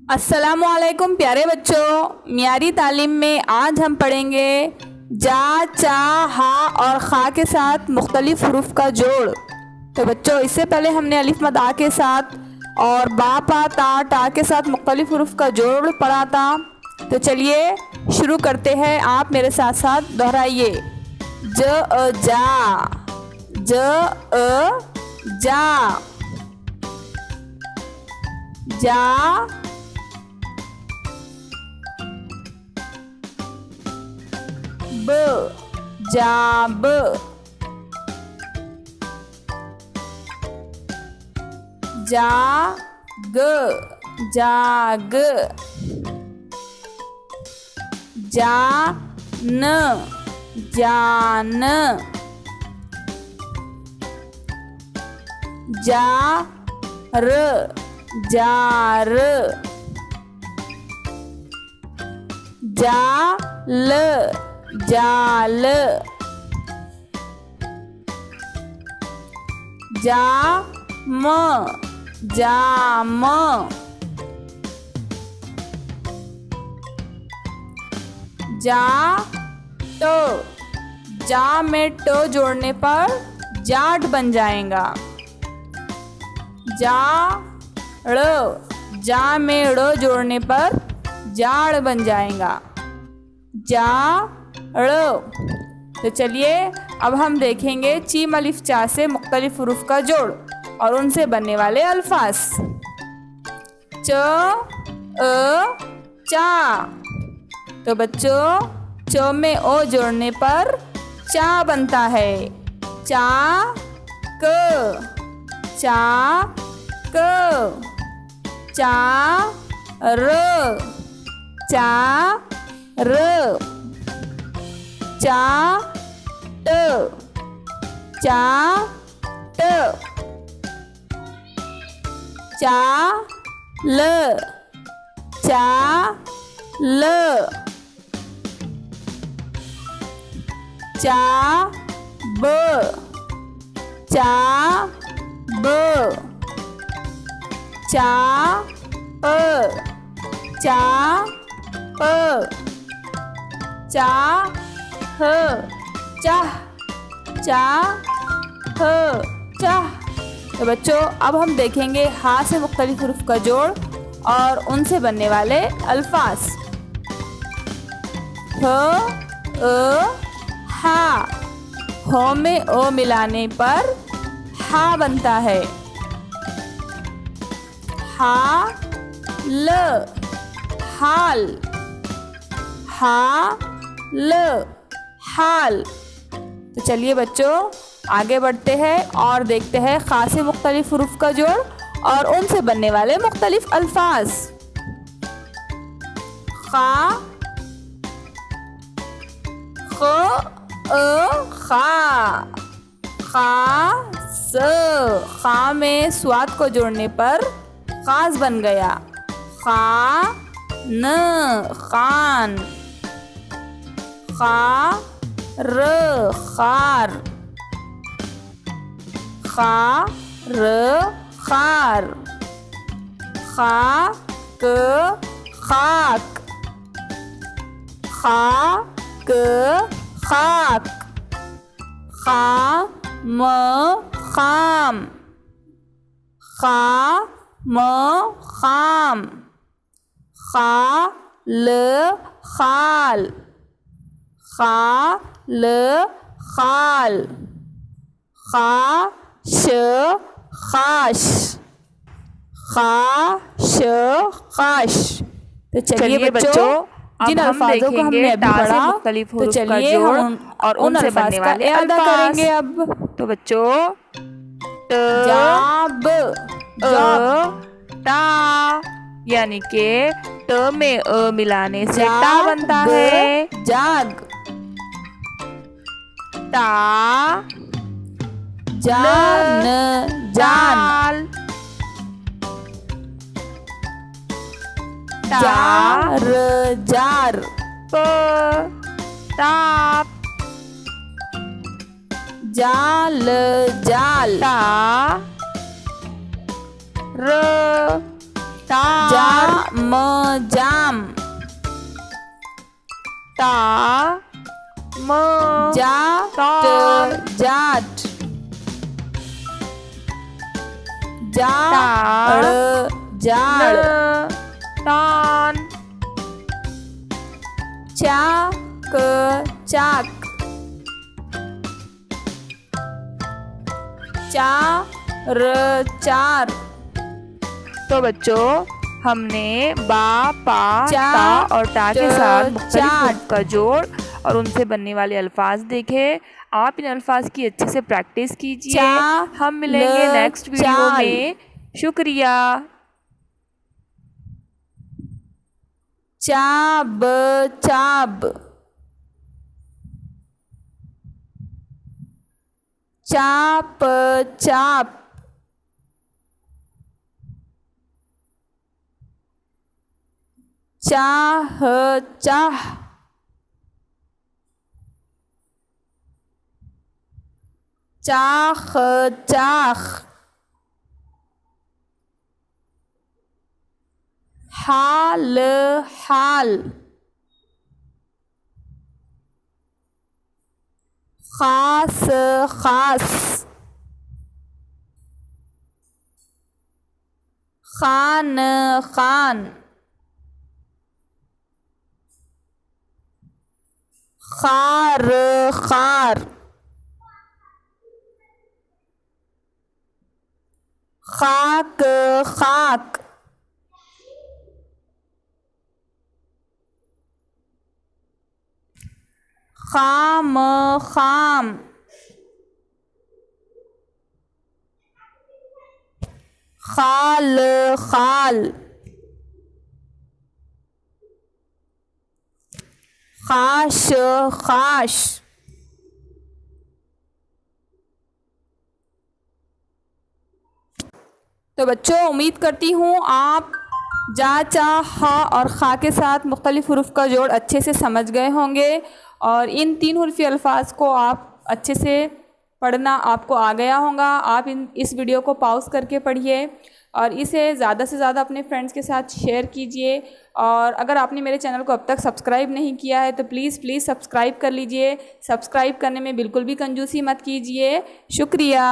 अस्सलामुअलैकुम प्यारे बच्चों, मियारी तालीम में आज हम पढ़ेंगे जा, चा, हा और खा के साथ मुख्तलिफ हरूफ का जोड़। तो बच्चों, इससे पहले हमने अलिफ मद आ के साथ और बा, पा, ता, टा के साथ मुख्तलिफ हरूफ का जोड़ पढ़ा था। तो चलिए शुरू करते हैं। आप मेरे साथ साथ दोहराइए। जा, जा, जा, ब, जाब, जाग, जाग, जान, जान, जार, जार, जाल, जाल, जाम, जाम, जाट, जा में ट जोड़ने पर जाट बन जाएगा। जाड़, जा में ड़ जोड़ने पर जाड़ बन जाएगा। जाड़। तो चलिए अब हम देखेंगे चीम अलिफ चा से मुख्तलिफ हुरूफ का जोड़ और उनसे बनने वाले अल्फाज। च, चा। तो बच्चों, च में ओ जोड़ने पर चा बनता है। चा क, चा क, चा र, चा र, चा ट, चा ट, चा ल, चा ल, चा ब, चा ब, चा प, चा प, चा ह, चाह, चा ह, चाह। तो बच्चों, अब हम देखेंगे हा से मुख्तलिफ हुरूफ का जोड़ और उनसे बनने वाले अल्फाज। ह, हा। हो में ओ मिलाने पर हा बनता है। हा ल, हाल, हा ल, हाल। तो चलिए बच्चों, आगे बढ़ते हैं और देखते हैं खा से मुख्तलिफ हुरूफ का जोड़ और उनसे बनने वाले मुख्तलिफ अल्फाज। खा, ख, खा, खा स। खा में स्वाद को जोड़ने पर खास बन गया। खा न, खान, खा र, खार, खा र, खार, खा क, खाक, खा क, खाक, खा म, खाम, खा म, खाम, खा ल, खाल, खा ल, खाल, खा श, खाश, खा श, खाश। तो चलिए बच्चों, जिन अल्फाजों को हमने अभी पढ़ा, तो चलिए हम और उन अल्फाज का इआदा करेंगे अब। तो बच्चों, ट, जाब, टा, यानी के ट में अ मिलाने से टा बनता है। जाग, ता, जान, जान, जार, जार, प, ताप, जाल, जाल, ता, र, ता, जा, म जाम, ता म जा तान, ट जाट, जा ता ड़ जाड़, न तान, चा क चाक, चा र चार। तो बच्चों हमने बा, पा, चा, ता और टा के ट, साथ मुख्तलिफ चाट। हुरूफ का जोड़ और उनसे बनने वाले अल्फाज देखे। आप इन अल्फाज की अच्छे से प्रैक्टिस कीजिए। चा, हम मिलेंगे ल, नेक्स्ट वीडियो चाल। में। शुक्रिया। चाब चाब, चाप चाप, चाह चाह, चाख चाख, हाल हाल, खास खास, खान खान, खार खार, खाक खाक, खाम खाम, खाल खाल, खाश खाश, तो बच्चों उम्मीद करती हूँ आप जा, चा, हा और खा के साथ मुख्तलिफ हुरूफ का जोड़ अच्छे से समझ गए होंगे और इन 3 हुर्फ़ी अल्फाज को आप अच्छे से पढ़ना आपको आ गया होगा। आप इस वीडियो को पॉज करके पढ़िए और इसे ज़्यादा से ज़्यादा अपने फ्रेंड्स के साथ शेयर कीजिए। और अगर आपने मेरे चैनल को अब तक सब्सक्राइब नहीं किया है तो प्लीज़ सब्सक्राइब कर लीजिए। सब्सक्राइब करने में बिल्कुल भी कंजूसी मत कीजिए। शुक्रिया।